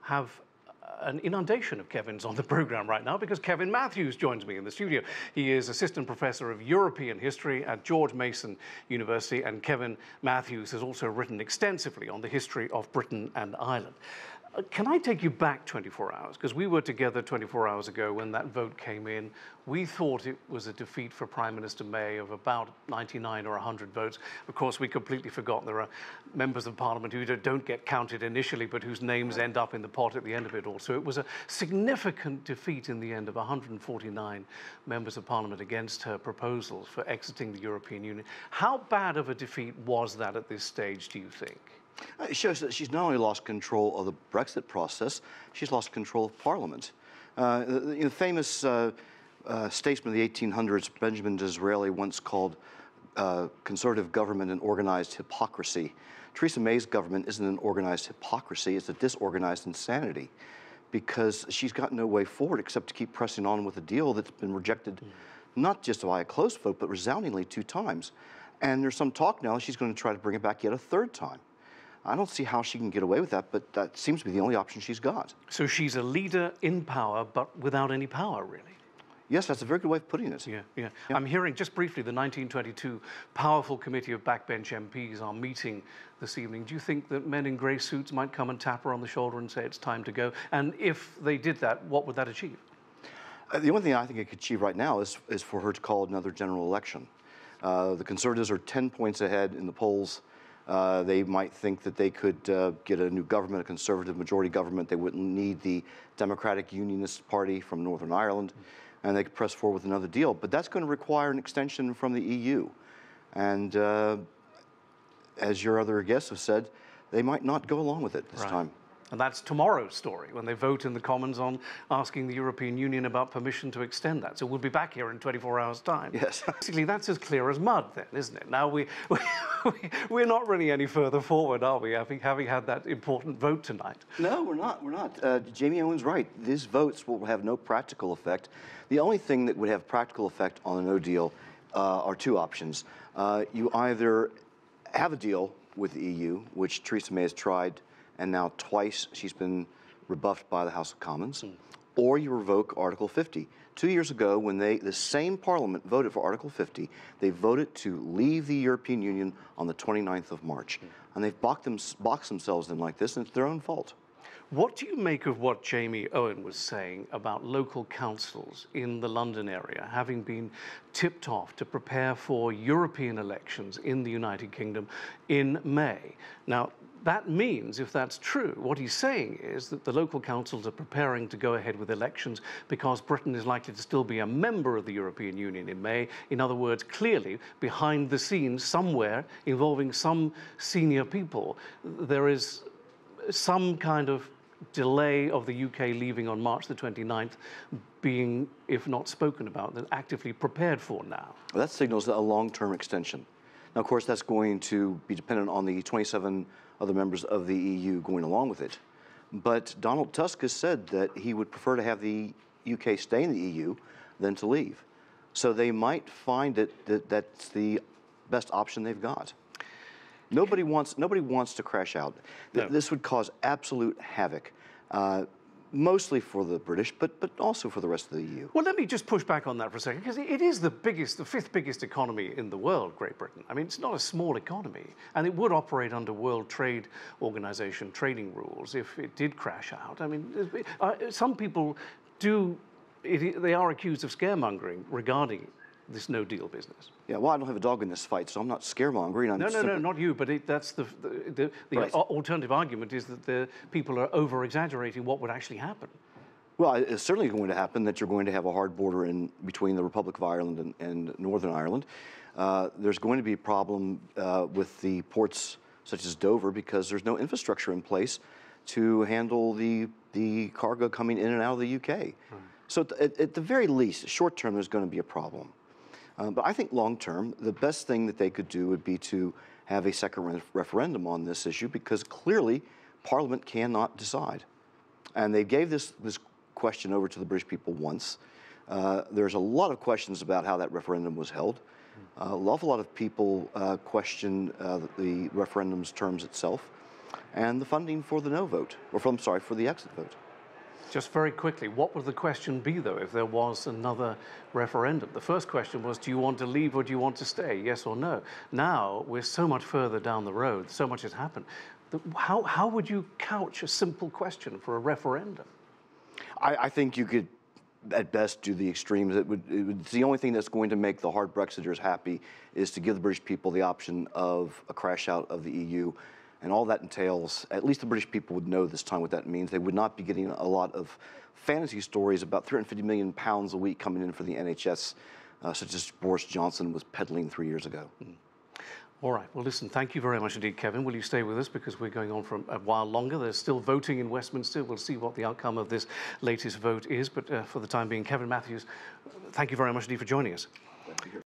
have an inundation of Kevins on the program right now because Kevin Matthews joins me in the studio. He is Assistant Professor of European History at George Mason University, and Kevin Matthews has also written extensively on the history of Britain and Ireland. Can I take you back 24 hours? Because we were together 24 hours ago when that vote came in. We thought it was a defeat for Prime Minister May of about 99 or 100 votes. Of course, we completely forgot there are members of Parliament who don't get counted initially, but whose names end up in the pot at the end of it all. So it was a significant defeat in the end of 149 members of Parliament against her proposals for exiting the European Union. How bad of a defeat was that at this stage, do you think? It shows that she's not only lost control of the Brexit process, she's lost control of Parliament. The famous statesman of the 1800s, Benjamin Disraeli, once called conservative government an organized hypocrisy. Theresa May's government isn't an organized hypocrisy, it's a disorganized insanity, because she's got no way forward except to keep pressing on with a deal that's been rejected not just by a close vote, but resoundingly 2 times. And there's some talk now she's going to try to bring it back yet a 3rd time. I don't see how she can get away with that, but that seems to be the only option she's got. So she's a leader in power, but without any power, really? Yes, that's a very good way of putting it. Yeah. I'm hearing, just briefly, the 1922 powerful committee of backbench MPs are meeting this evening. Do you think that men in grey suits might come and tap her on the shoulder and say it's time to go? And if they did that, what would that achieve? The only thing I think it could achieve right now is for her to call another general election. The Conservatives are 10 points ahead in the polls. They might think that they could get a new government, a Conservative majority government. They wouldn't need the Democratic Unionist Party from Northern Ireland, and they could press forward with another deal. But that's going to require an extension from the EU. And as your other guests have said, they might not go along with it this time. And that's tomorrow's story, when they vote in the Commons on asking the European Union about permission to extend that. So we'll be back here in 24 hours' time. Yes. Basically, that's as clear as mud then, isn't it? Now, we're not really any further forward, are we, having had that important vote tonight? No, we're not. We're not. Jamie Owen's right. These votes will have no practical effect. The only thing that would have practical effect on a no deal are 2 options. You either have a deal with the EU, which Theresa May has tried, and now twice she's been rebuffed by the House of Commons, or you revoke Article 50. 2 years ago, when the same Parliament voted for Article 50, they voted to leave the European Union on the 29th of March. And they've boxed themselves in like this, and it's their own fault. What do you make of what Jamie Owen was saying about local councils in the London area having been tipped off to prepare for European elections in the United Kingdom in May? Now, that means, if that's true, what he's saying is that the local councils are preparing to go ahead with elections because Britain is likely to still be a member of the European Union in May. In other words, clearly, behind the scenes, somewhere involving some senior people, there is some kind of delay of the UK leaving on March the 29th being, if not spoken about, then actively prepared for now. Well, that signals a long-term extension. Now, of course, that's going to be dependent on the 27 other members of the EU going along with it. But Donald Tusk has said that he would prefer to have the UK stay in the EU than to leave. So they might find that that's the best option they've got. Nobody wants to crash out. No. This would cause absolute havoc. Mostly for the British, but also for the rest of the EU. Well, let me just push back on that for a second, because it is the 5th biggest economy in the world, Great Britain. I mean, it's not a small economy, and it would operate under World Trade Organization trading rules if it did crash out. I mean, some people they are accused of scaremongering regarding this no-deal business. Yeah, well, I don't have a dog in this fight, so I'm not scaremongering. No, not you, but that's the Right. alternative argument is that the people are over-exaggerating what would actually happen. Well, it's certainly going to happen that you're going to have a hard border between the Republic of Ireland and Northern Ireland. There's going to be a problem with the ports such as Dover because there's no infrastructure in place to handle the cargo coming in and out of the UK. Right. So at the very least, short term, there's going to be a problem. But I think long term, the best thing that they could do would be to have a second referendum on this issue because clearly Parliament cannot decide. And they gave this question over to the British people once. There's a lot of questions about how that referendum was held. An awful lot of people question the referendum's terms itself. and the funding for the no vote, or for the exit vote. Just very quickly, what would the question be, though, if there was another referendum? The first question was, do you want to leave or do you want to stay, yes or no? Now, we're so much further down the road, so much has happened. How would you couch a simple question for a referendum? I think you could, at best, do the extremes. It's the only thing that's going to make the hard Brexiters happy is to give the British people the option of a crash out of the EU. And all that entails, at least the British people would know this time what that means. They would not be getting a lot of fantasy stories about £350 million a week coming in for the NHS, such as Boris Johnson was peddling 3 years ago. All right. Well, listen, thank you very much indeed, Kevin. Will you stay with us because we're going on for a while longer? There's still voting in Westminster. We'll see what the outcome of this latest vote is. But for the time being, Kevin Matthews, thank you very much indeed for joining us.